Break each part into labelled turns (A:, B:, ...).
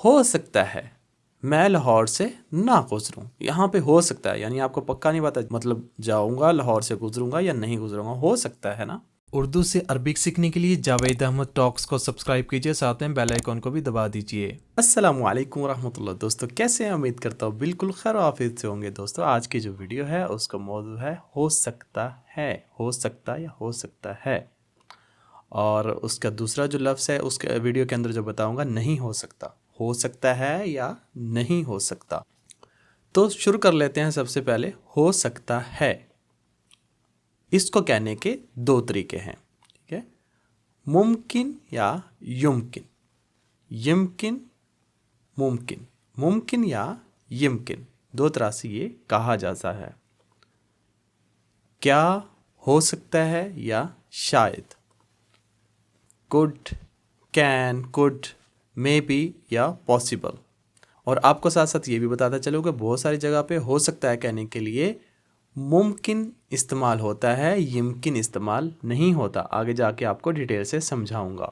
A: हो सकता है मैं लाहौर से ना गुजरूं। यहाँ पे हो सकता है यानी आपको पक्का नहीं पता, मतलब जाऊंगा लाहौर से गुजरूंगा या नहीं गुजरूंगा, हो सकता है ना।
B: उर्दू से अरबिक सीखने के लिए जावेद अहमद टॉक्स को सब्सक्राइब कीजिए, साथ में बेल आइकन को भी दबा दीजिए।
A: अस्सलामु अलैकुम रहमतुल्लाह। दोस्तों कैसे हैं? उम्मीद करता हूँ बिल्कुल खैर आफियत से होंगे। दोस्तों आज की जो वीडियो है उसका मौजू है हो सकता है, हो सकता या हो सकता है। और उसका दूसरा जो लफ्ज़ है उसके वीडियो के अंदर जो बताऊंगा नहीं हो सकता, हो सकता है या नहीं हो सकता। तो शुरू कर लेते हैं। सबसे पहले हो सकता है, इसको कहने के दो तरीके हैं, ठीक है। मुमकिन या युमकिन, यमकिन मुमकिन, मुमकिन या यमकिन, दो तरह से ये कहा जाता है। क्या हो सकता है या शायद, could, can, could, may be या पॉसिबल। और आपको साथ साथ ये भी बताता चलो कि बहुत सारी जगह पे हो सकता है कहने के लिए मुमकिन इस्तेमाल होता है, यमकिन इस्तेमाल नहीं होता। आगे जाके आपको डिटेल से समझाऊंगा।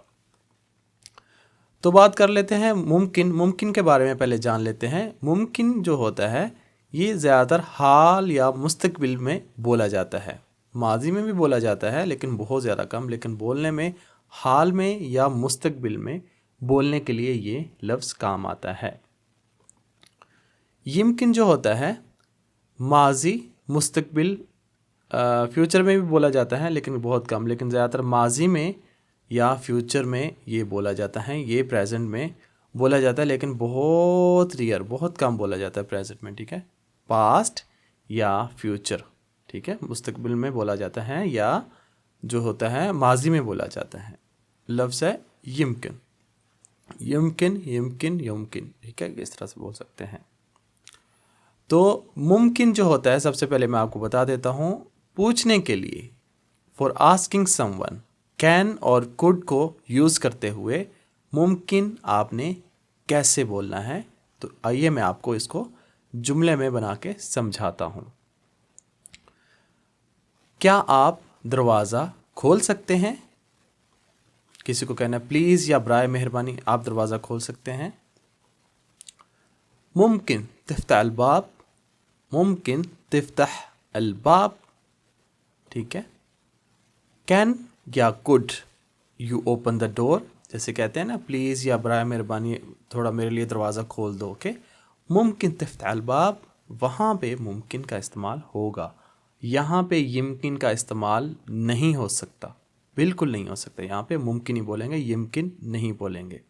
A: तो बात कर लेते हैं मुमकिन। मुमकिन के बारे में पहले जान लेते हैं। मुमकिन जो होता है ये ज़्यादातर हाल या मुस्तकबिल में बोला जाता है। माजी में भी बोला जाता है लेकिन बहुत ज़्यादा कम, लेकिन बोलने में हाल में या मुस्तकबिल में बोलने के लिए ये लफ्ज़ काम आता है। यमकिन जो होता है माजी, मुस्तकबिल, फ्यूचर में भी बोला जाता है लेकिन बहुत कम, लेकिन ज़्यादातर माजी में या फ्यूचर में ये बोला जाता है। ये प्रेजेंट में बोला जाता है लेकिन बहुत रेयर, बहुत कम बोला जाता है प्रेजेंट में, ठीक है। पास्ट या फ्यूचर, ठीक है, मुस्तकबिल में बोला जाता है या जो होता है माजी में बोला जाता है। लफ्ज़ है यमकिन, यमकिन, यमकिन, यमकिन, ठीक है, इस तरह से बोल सकते हैं। तो मुमकिन जो होता है सबसे पहले मैं आपको बता देता हूँ, पूछने के लिए, फॉर आस्किंग समवन, कैन और कुड को यूज़ करते हुए मुमकिन आपने कैसे बोलना है। तो आइए मैं आपको इसको जुमले में बना के समझाता हूँ। क्या आप दरवाज़ा खोल सकते हैं? किसी को कहना प्लीज़ या बराए मेहरबानी आप दरवाज़ा खोल सकते हैं। मुमकिन तिफ्ताह अलबाब, मुमकिन तिफ्ताह अलबाब, ठीक है। कैन या could you open the door, जैसे कहते हैं ना प्लीज़ या बराए मेहरबानी थोड़ा मेरे लिए दरवाज़ा खोल दो, ओके। मुमकिन तिफ्ताह अलबाब, वहाँ पे मुमकिन का इस्तेमाल होगा, यहाँ पे यमकिन का इस्तेमाल नहीं हो सकता, बिल्कुल नहीं हो सकता। यहाँ पे मुमकिन ही बोलेंगे, यमकिन नहीं बोलेंगे।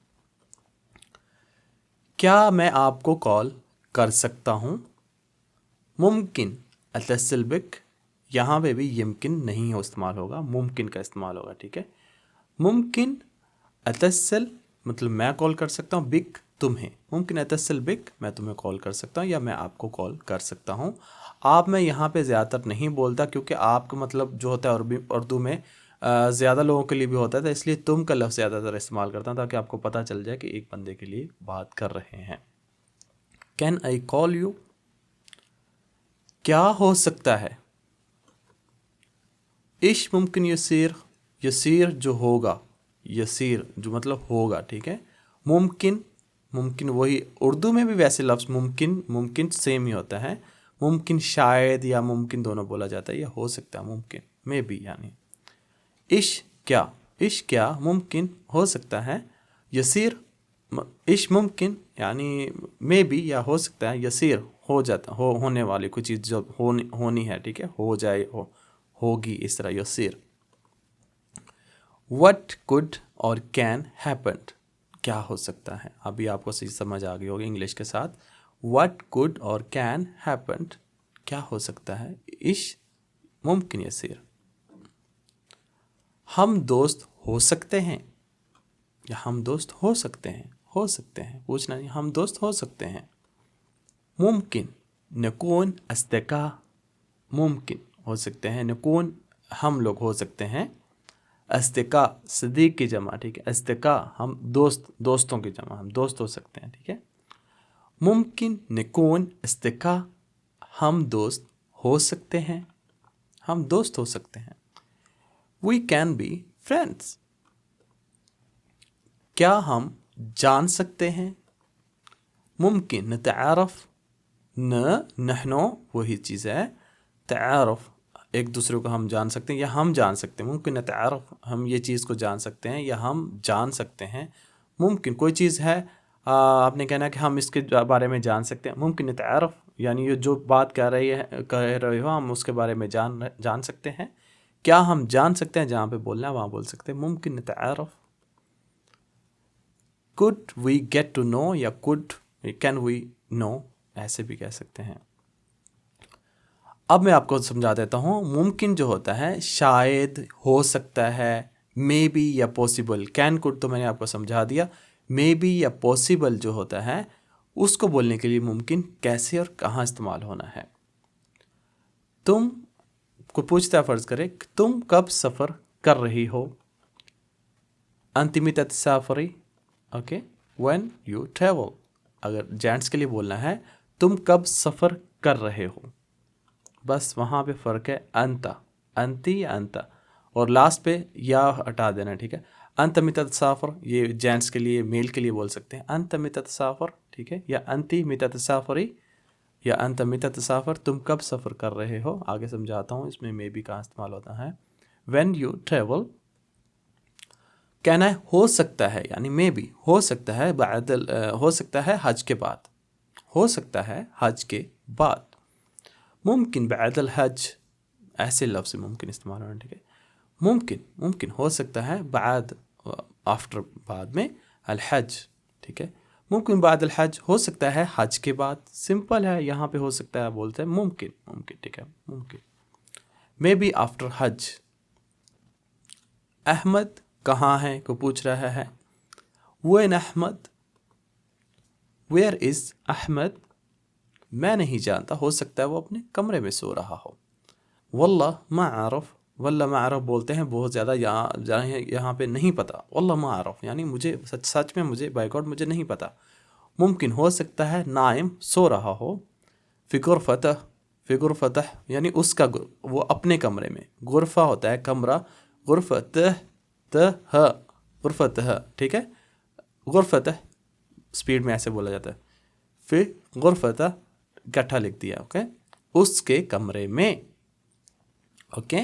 A: क्या मैं आपको कॉल कर सकता हूँ? मुमकिन अतसिल बिक, यहाँ पे भी यमकिन नहीं हो इस्तेमाल होगा, मुमकिन का इस्तेमाल होगा, ठीक है। मुमकिन अतसिल मतलब मैं कॉल कर सकता हूँ, बिक तुम्हें, मुमकिन अतसिल बिक मैं तुम्हें कॉल कर सकता हूँ या मैं आपको कॉल कर सकता हूँ। आप मैं यहाँ पे ज़्यादातर नहीं बोलता क्योंकि आपका मतलब जो होता है उर्दू में ज़्यादा लोगों के लिए भी होता है, तो इसलिए तुम का लफ्ज़ ज़्यादातर इस्तेमाल करता हूँ ताकि आपको पता चल जाए कि एक बंदे के लिए बात कर रहे हैं। कैन आई कॉल यू, क्या हो सकता है? इश मुमकिन यसीर, यसीर जो होगा, यसीर जो मतलब होगा, ठीक है। मुमकिन, मुमकिन वही उर्दू में भी वैसे लफ्ज़ मुमकिन मुमकिन सेम ही होता है। मुमकिन शायद या मुमकिन दोनों बोला जाता है, या हो सकता है मुमकिन में भी यानी। इश क्या, इश क्या मुमकिन हो सकता है। यसीर इश मुमकिन यानी मे बी या हो सकता है, यसीर हो जाता, होने वाली कोई चीज़ जो होनी है, ठीक है, हो जाए, होगी, इस तरह यसीर। व्हाट कुड और कैन हैपन, क्या हो सकता है। अभी आपको सही समझ आ गई होगी इंग्लिश के साथ। व्हाट कुड और कैन हैपन, क्या हो सकता है। इश मुमकिन यसीर। हम दोस्त हो सकते हैं, या हम दोस्त हो सकते हैं, हो सकते हैं पूछना नहीं, हम दोस्त हो सकते हैं। मुमकिन नकून अस्तिका, मुमकिन हो सकते हैं, नकून हम लोग हो सकते हैं, अस्तिका सदीक की जमा, ठीक है, अस्तिका हम दोस्त, दोस्तों की जमा, हम दोस्त हो सकते हैं, ठीक है। मुमकिन नकून अस्तिका, हम दोस्त हो सकते हैं, हम दोस्त हो सकते हैं। वी कैन बी फ्रेंड्स, क्या हम जान सकते हैं, मुमकिन नतआरफ, नहनो वही चीज़ है, तआरफ एक दूसरे को हम जान सकते हैं या हम जान सकते हैं। मुमकिन नतआरफ हम ये चीज़ को जान सकते हैं या हम जान सकते हैं। मुमकिन कोई चीज़ है, आपने कहना कि हम इसके बारे में जान सकते हैं। मुमकिन नतआरफ यानी ये जो बात कह रहे हो हम उसके बारे में जान सकते हैं। क्या हम जान सकते हैं, जहाँ पे बोलना है वहाँ बोल सकते हैं मुमकिन नतआरफ। Could we get to know या कैन वी नो, ऐसे भी कह सकते हैं। अब मैं आपको समझा देता हूँ। मुमकिन जो होता है शायद, हो सकता है, मे बी या पॉसिबल। कैन कुड तो मैंने आपको समझा दिया। मे बी या पॉसिबल जो होता है उसको बोलने के लिए मुमकिन कैसे और कहाँ इस्तेमाल होना है। तुम को पूछता है, फ़र्ज़ करें तुम कब सफ़र कर रही हो। अंति मितى تسافري, ओके, व्हेन यू ट्रैवल। अगर जेंट्स के लिए बोलना है तुम कब सफ़र कर रहे हो, बस वहाँ पे फ़र्क है अंता, अंति या अंता, और लास्ट पे या हटा देना, ठीक है। अंत मितى تسافر ये जेंट्स के लिए, मेल के लिए बोल सकते हैं अंत मितى تسافر, ठीक है, या अंति मितى تسافري या अंत मितى تسافر, तुम कब सफ़र कर रहे हो। आगे समझाता हूँ इसमें मे बी कहाँ इस्तेमाल होता है। व्हेन यू ट्रैवल, कहना है हो सकता है, यानी मे बी हो सकता है, हो सकता है हज के बाद, हो सकता है हज के बाद। मुमकिन बादल हज, ऐसे लफ्ज़ मुमकिन इस्तेमाल होना, ठीक है। मुमकिन हो सकता है बाद, आफ्टर, बाद में, अल हज, ठीक है। मुमकिन बाद अल हज, हो सकता है हज के बाद। सिंपल है, यहाँ पे हो सकता है बोलते हैं मुमकिन, ठीक है, मुमकिन। मे बी आफ्टर हज। अहमद कहाँ है को पूछ रहा है। When Ahmad, where is Ahmad, मैं नहीं जानता, हो सकता है वो अपने कमरे में सो रहा हो। वल्लाह मा आरफ, वल्लाह मा आरफ बोलते हैं बहुत ज़्यादा, यहाँ पे नहीं पता। वल्लाह मा आरफ यानी मुझे सच में, मुझे बाय गॉड मुझे नहीं पता। मुमकिन हो सकता है नाइम सो रहा हो। फ़िकुर फतह यानी उसका, वो अपने कमरे में, गुरफ़ा होता है कमरा, गुरफ़तह, ठीक है। गुरफ़तह स्पीड में ऐसे बोला जाता है। फिर गुरफ़तह इकट्ठा लिख दिया, ओके, उसके कमरे में, ओके।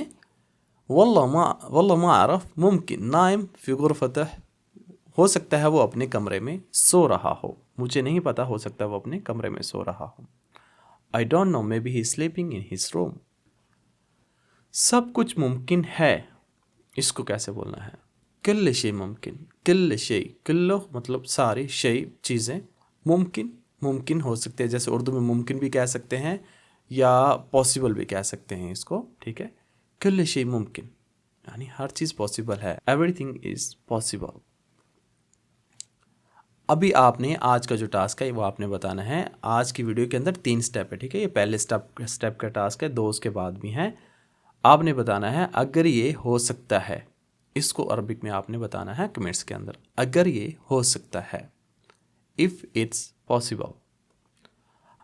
A: वल्लाह मा आरफ, मुमकिन नाइम फी गुरफ़तह, हो सकता है वो अपने कमरे में सो रहा हो, मुझे नहीं पता, हो सकता है वो अपने कमरे में सो रहा हो। I don't know, may be he sleeping in his room. सब कुछ मुमकिन है, इसको कैसे बोलना है। कुल्ल शै मुमकिन, कुल्ल शै, कुल्लो मतलब सारी, शै चीज़ें, मुमकिन हो सकते हैं, जैसे उर्दू में मुमकिन भी कह सकते हैं या पॉसिबल भी कह सकते हैं इसको, ठीक है। कुल्ल शै मुमकिन यानी हर चीज़ पॉसिबल है, एवरीथिंग इज़ पॉसिबल। अभी आपने आज का जो टास्क है वो आपने बताना है। आज की वीडियो के अंदर 3 स्टेप है, ठीक है। ये पहले स्टेप का टास्क है, 2 उसके बाद भी हैं। आपने बताना है अगर ये हो सकता है, इसको अरबिक में आपने बताना है कमेंट्स के अंदर, अगर ये हो सकता है, इफ़ इट्स पॉसिबल।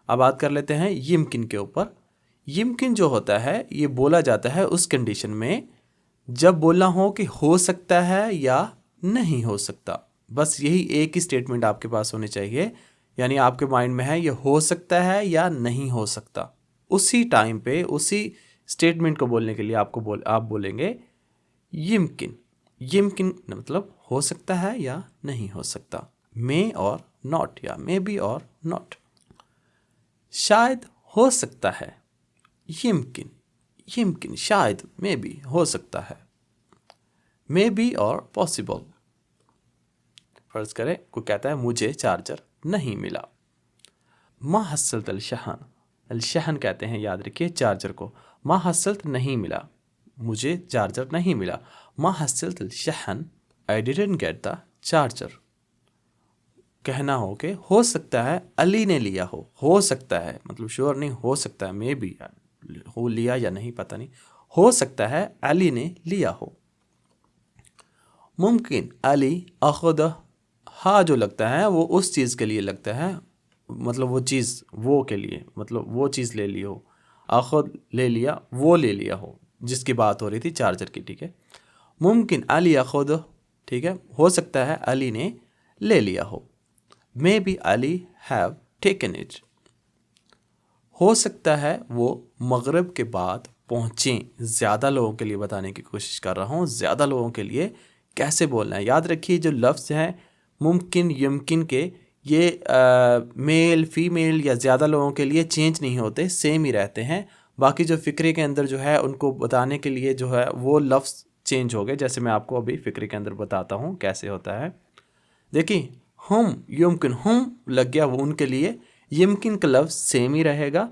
A: अब बात कर लेते हैं यमकिन के ऊपर। यमकिन जो होता है ये बोला जाता है उस कंडीशन में जब बोलना हो कि हो सकता है या नहीं हो सकता। बस यही एक ही स्टेटमेंट आपके पास होनी चाहिए, यानी आपके माइंड में है ये हो सकता है या नहीं हो सकता। उसी टाइम पे उसी स्टेटमेंट को बोलने के लिए आप बोलेंगे यमकिन। यमकिन मतलब हो सकता है या नहीं हो सकता, मे और नॉट, या मे बी और नॉट। शायद हो सकता है, यमकिन शायद, मे बी हो सकता है, मे बी और पॉसिबल। फर्ज करें कोई कहता है मुझे चार्जर नहीं मिला। मा हसलत अलशहन, अलशहन कहते हैं, याद रखिए चार्जर को। मा हसलत नहीं मिला, मुझे चार्जर नहीं मिला। मा हसलत अलशहन, I didn't get the charger. कहना हो कि हो सकता है अली ने लिया हो सकता है मतलब श्योर नहीं, हो सकता है, मे बी हो लिया या नहीं पता नहीं, हो सकता है अली ने लिया हो। मुमकिन अली अखुद, हाँ जो लगता है वो उस चीज़ के लिए लगता है, मतलब वो चीज़ वो के लिए, मतलब वो चीज़ ले ली हो। अखुद ले लिया, वो ले लिया हो, जिसकी बात हो रही थी चार्जर की, ठीक है। मुमकिन अली अखुद, ठीक है, हो सकता है अली ने ले लिया हो। May be Ali have taken it. हो सकता है वो मगरिब के बाद पहुँचें। ज़्यादा लोगों के लिए बताने की कोशिश कर रहा हूँ, ज़्यादा लोगों के लिए कैसे बोलना है। याद रखिए जो लफ्ज़ हैं मुमकिन यमकिन के, ये मेल फीमेल या ज़्यादा लोगों के लिए चेंज नहीं होते, सेम ही रहते हैं। बाकी जो फ़िक्रे के अंदर जो है उनको बताने के लिए जो है वो लफ्ज़ चेंज हो गए, जैसे मैं आपको अभी फ़िक्रे के अंदर बताता हूँ कैसे होता है। देखिए हम यमकिन, हम लग गया वो उनके लिए, यमकिन का लफ्ज़ सेम ही रहेगा।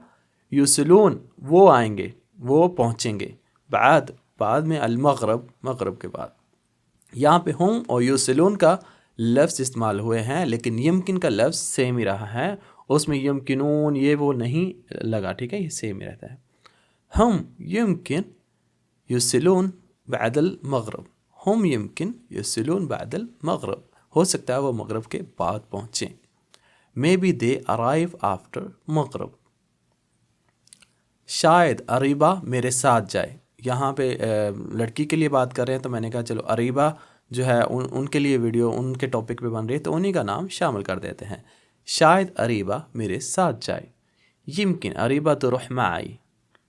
A: युसलून वो आएंगे, वो पहुँचेंगे। बाद में अलमग़रब, मग़रब के बाद। यहाँ पे हम और युसलून का लफ्ज़ इस्तेमाल हुए हैं, लेकिन यमकिन का लफ्ज़ सेम ही रहा है, उसमें यमकिनून ये वो नहीं लगा, ठीक है, ये सेम ही रहता है। हम यमकिन युसलून बअदल मग़रब, हम यमकिन युसलून बअदल मग़रब, हो सकता है वो मग़रब के बाद पहुँचें। May be they arrive after Maghrib, शायद अरीबा मेरे साथ जाए। यहाँ पे लड़की के लिए बात कर रहे हैं तो मैंने कहा चलो अरीबा जो है उनके लिए वीडियो उनके टॉपिक पे बन रही है तो उन्हीं का नाम शामिल कर देते हैं। शायद अरीबा मेरे साथ जाए। यमकिन अरीबा तो रुह माई,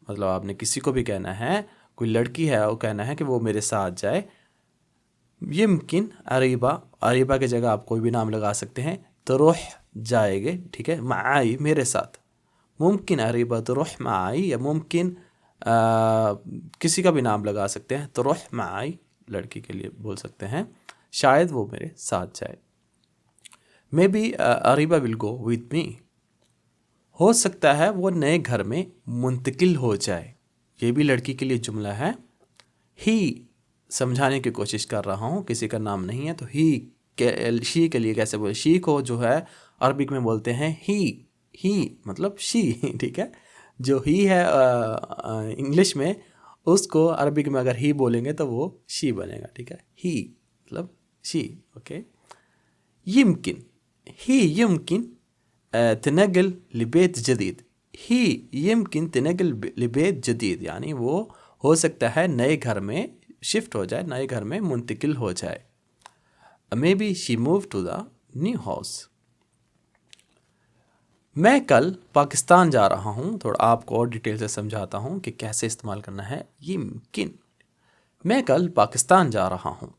A: मतलब आपने किसी को भी कहना है, कोई लड़की है वो कहना है कि वो मेरे साथ जाए। यमकिन अरीबा, अरीबा की जगह आप कोई भी नाम लगा सकते हैं, तो रुह जाएंगे, ठीक है, माई मेरे साथ। मुमकिन अरीबा तो रुह माई, या मुमकिन किसी का भी नाम लगा सकते हैं, तो रुह माई लड़की के लिए बोल सकते हैं, शायद वो मेरे साथ जाए। Maybe Areeba will go with me, हो सकता है वो नए घर में मुंतकिल हो जाए। ये भी लड़की के लिए जुमला है। ही समझाने की कोशिश कर रहा हूँ, किसी का नाम नहीं है तो ही शी के लिए कैसे बोले। शी को जो है अरबिक में बोलते हैं ही मतलब शी, ठीक है। जो ही है इंग्लिश में, उसको अरबिक में अगर ही बोलेंगे तो वो शी बनेगा, ठीक है। ही मतलब शी, ओके। यमकिन ही यमकिन तनगल लिबेत जदीद, ही यमकिन तनगल लिबेत जदीद, यानी वो हो सकता है नए घर में शिफ्ट हो जाए, नए घर में मुंतकिल हो जाए। Maybe she move to the new house. मैं कल पाकिस्तान जा रहा हूँ। थोड़ा आपको और डिटेल से समझाता हूँ कि कैसे इस्तेमाल करना है यमकिन। मैं कल पाकिस्तान जा रहा हूँ।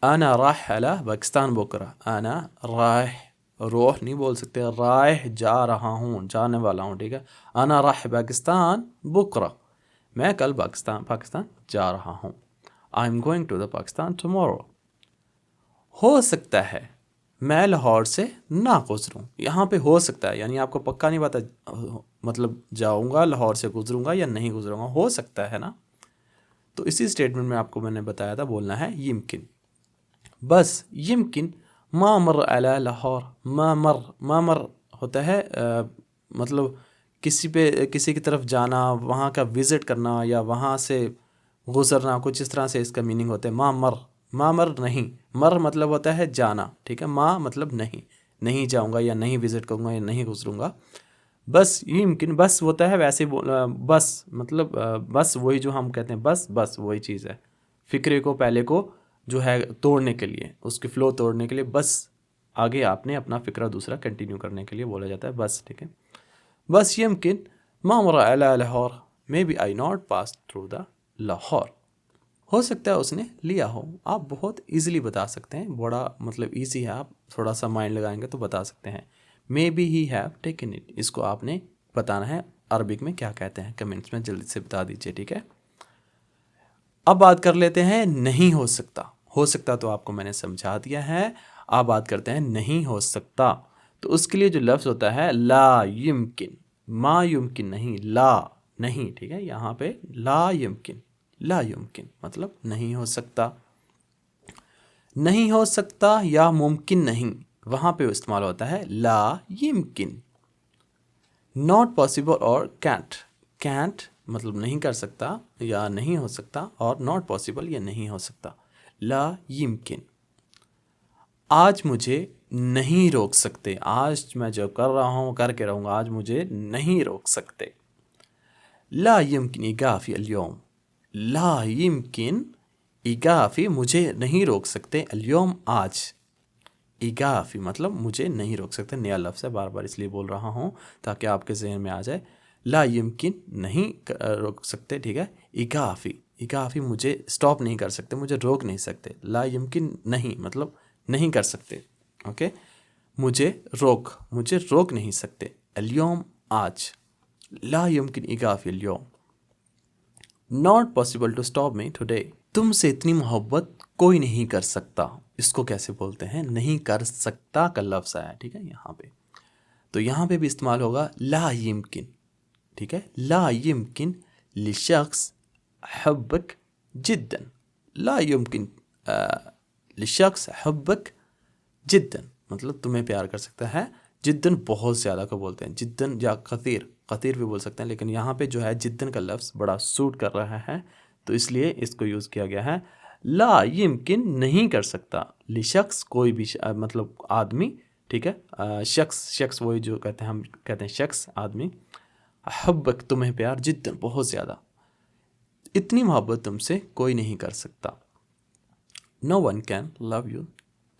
A: आना राह अला पाकिस्तान बुकरा, आना राह, रोह नहीं बोल सकते, राह जा रहा हूँ, जाने वाला हूँ, ठीक है। आना राह पाकिस्तान बुकरा, मैं कल पाकिस्तान जा रहा हूँ। I am going to the Pakistan tomorrow. हो सकता है मैं लाहौर से ना गुजरूँ। यहाँ पे हो सकता है यानी आपको पक्का नहीं पता, मतलब जाऊँगा लाहौर से गुजरूँगा या नहीं गुजरूँगा, हो सकता है ना। तो इसी स्टेटमेंट में आपको मैंने बताया था बोलना है यमकिन। बस यमकिन मा मर अला लाहौर, मा मर होता है मतलब किसी की तरफ जाना, वहाँ का विज़िट करना या वहाँ से गुज़रना, कुछ इस तरह से इसका मीनिंग होता है। मा मर नहीं, मर मतलब होता है जाना, ठीक है। माँ मतलब नहीं जाऊँगा या नहीं विज़िट करूँगा या नहीं गुजरूँगा। बस यमकिन बस होता है वैसे बस मतलब बस वही जो हम कहते हैं बस वही चीज़ है। फ़िक्रे को पहले को जो है तोड़ने के लिए, उसकी फ़्लो तोड़ने के लिए, बस आगे आपने अपना फ़िक्रा दूसरा कंटिन्यू करने के लिए बोला जाता है बस, ठीक है। बस यमकिन मा मर अला Lahore, maybe I not pass through the Lahore. हो सकता है उसने लिया हो। आप बहुत इजीली बता सकते हैं, बड़ा मतलब इजी है, आप थोड़ा सा माइंड लगाएंगे तो बता सकते हैं। May be he have taken it, इसको आपने बताना है अरबिक में क्या कहते हैं, कमेंट्स में जल्दी से बता दीजिए, ठीक है। अब बात कर लेते हैं नहीं हो सकता। हो सकता तो आपको मैंने समझा दिया है। अब बात करते हैं नहीं हो सकता। तो उसके लिए जो लफ्ज़ होता है ला यमकिन, मा यमकिन नहीं, ला नहीं, ठीक है। यहाँ पे ला यमकिन मतलब नहीं हो सकता। नहीं हो सकता या मुमकिन नहीं, वहाँ पे इस्तेमाल होता है ला यमकिन। नॉट पॉसिबल और कैंट मतलब नहीं कर सकता या नहीं हो सकता, और नॉट पॉसिबल या नहीं हो सकता। ला यमकिन। आज मुझे नहीं रोक सकते, आज मैं जो कर रहा हूँ करके रहूँगा, आज मुझे नहीं रोक सकते। ला यमकिन इगाफी अल्यौम, ला यमकिन इगाफी मुझे नहीं रोक सकते, अल्यौम आज। इगाफ़ी मतलब मुझे नहीं रोक सकते, नया लफ्ज़ है, बार बार इसलिए बोल रहा हूँ ताकि आपके ज़हन में आ जाए। ला यमकिन नहीं रोक सकते, ठीक है। इगाफ़ी मुझे स्टॉप नहीं कर सकते, मुझे रोक नहीं सकते। ला यमकिन नहीं मतलब नहीं कर सकते, ओके। मुझे रोक नहीं सकते। अल्यौम आज, ला यमकिन इगाफ़ी अल्यौम। Not possible to stop me today, तुमसे इतनी मोहब्बत कोई नहीं कर सकता। इसको कैसे बोलते हैं, नहीं कर सकता का लफ्ज़ आया, ठीक है यहाँ पे। तो यहाँ पे भी इस्तेमाल होगा ला यमकिन, ठीक है। ला यमकिन लिशख्स हुब्बक जिद्दन, ला यमकिन लिशख्स हुब्बक जिद्दन मतलब तुम्हें प्यार कर सकता है। जिद्दन बहुत ज़्यादा को बोलते हैं, जिद्दन या कतीर भी बोल सकते हैं, लेकिन यहाँ पे जो है जिद्दन का लफ्ज़ बड़ा सूट कर रहा है, तो इसलिए इसको यूज़ किया गया है। ला यमकिन नहीं कर सकता, लिशख्स कोई भी मतलब आदमी, ठीक है। शख्स वही जो कहते हैं, हम कहते हैं शख्स आदमी। हुब्बक तुम्हें प्यार, जिद्दन बहुत ज़्यादा, इतनी मोहब्बत तुमसे कोई नहीं कर सकता। No one can love you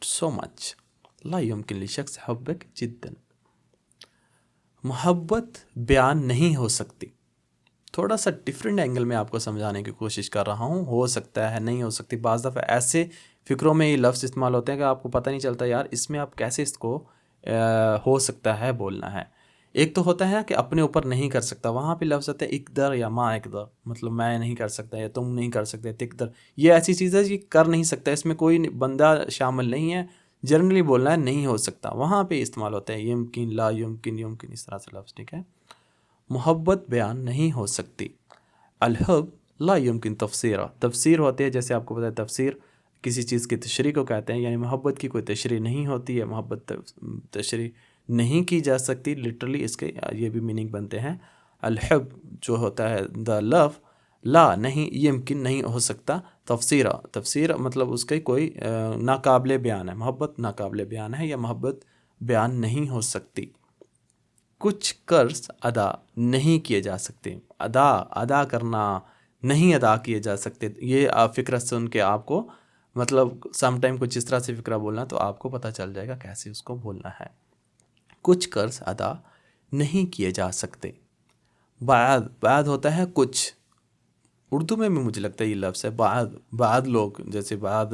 A: so much, ला यमकिन लिशख्स हुब्बक जिद्दन। मोहब्बत बयान नहीं हो सकती, थोड़ा सा डिफरेंट एंगल में आपको समझाने की कोशिश कर रहा हूँ। हो सकता है, नहीं हो सकती, बाज़ दफ़ा ऐसे फ़िक्रों में ये लफ्ज़ इस्तेमाल होते हैं कि आपको पता नहीं चलता यार इसमें आप कैसे इसको हो सकता है बोलना है। एक तो होता है कि अपने ऊपर नहीं कर सकता, वहाँ पे लफ्ज़ आता है इकदर या मा इकदर, मतलब मैं नहीं कर सकता या तुम नहीं कर सकते, तिकदर, ये ऐसी चीज़ है ये कर नहीं सकता, इसमें कोई बंदा शामिल नहीं है, जनरली बोलना है नहीं हो सकता, वहाँ पे इस्तेमाल होता है यमकिन, ला यमकिन, इस तरह से लफ्ज़, ठीक है। मोहब्बत बयान नहीं हो सकती। अलहब ला यमकिन तफसीर होती है, जैसे आपको पता है तफसीर किसी चीज़ की तशरीह को कहते हैं, यानी मोहब्बत की कोई तशरीह नहीं होती है, मोहब्बत तशरीह नहीं की जा सकती, लिटरली इसके ये भी मीनिंग बनते हैं। अलहब जो होता है द लव, ला नहीं यमकिन नहीं हो सकता, तफसीर मतलब उसके कोई नाकाबिले बयान है, मोहब्बत नाकाबिले बयान है या मोहब्बत बयान नहीं हो सकती। कुछ कर्ज अदा नहीं किए जा सकते, अदा करना, नहीं अदा किए जा सकते, ये आप फ़िक्र सुन के आपको मतलब समटाइम कुछ इस तरह से फ़िक्रा बोलना तो आपको पता चल जाएगा कैसे उसको बोलना है। कुछ कर्ज अदा नहीं किए जा सकते। बाद होता है कुछ, उर्दू में भी मुझे लगता है ये लफ्ज़ है बाद लोग, जैसे बाद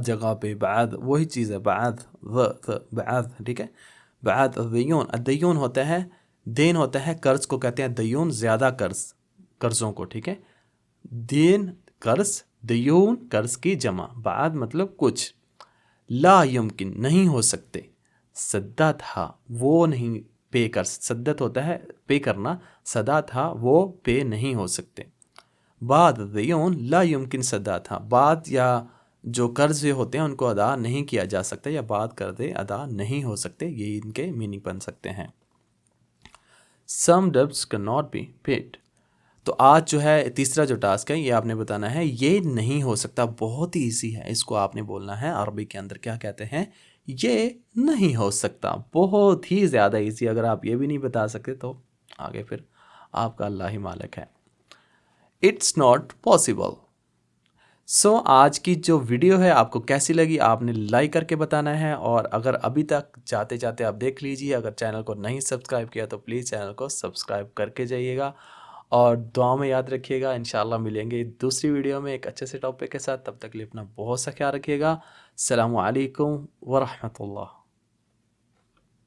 A: जगह पे बाद वही चीज़ है, बाद, ठीक है। बाद दय्यून होता है, देन होता है, कर्ज को कहते हैं दय्यून, ज़्यादा कर्ज़ों को, ठीक है। देन कर्ज, दय्यून कर्ज की जमा, बाद मतलब कुछ। ला यमकिन नहीं हो सकते, सद्दा था वो नहीं पे कर, सद्दत होता है पे करना, सदा था वो पे नहीं हो सकते। बाद दय्यून ला यमकिन सद्दा था, बाद या जो कर्ज होते हैं उनको अदा नहीं किया जा सकता, या बाद कर्ज़े अदा नहीं हो सकते, ये इनके मीनिंग बन सकते हैं। Some debts can not be paid, तो आज जो है तीसरा जो टास्क है ये आपने बताना है, ये नहीं हो सकता, बहुत ही ईजी है, इसको आपने बोलना है अरबी के अंदर क्या कहते हैं, ये नहीं हो सकता, बहुत ही ज़्यादा ईजी। अगर आप ये भी नहीं बता सकते तो आगे फिर आपका अल्लाह ही मालिक है। It's not possible. सो आज की जो वीडियो है आपको कैसी लगी आपने लाइक करके बताना है, और अगर अभी तक जाते जाते आप देख लीजिए, अगर चैनल को नहीं सब्सक्राइब किया तो प्लीज़ चैनल को सब्सक्राइब करके जाइएगा, और दुआ में याद रखिएगा। इंशाल्लाह मिलेंगे दूसरी वीडियो में एक अच्छे से टॉपिक के साथ, तब तक के लिए अपना बहुत सा ख्याल रखिएगा। अस्सलामु अलैकुम व रहमतुल्लाह।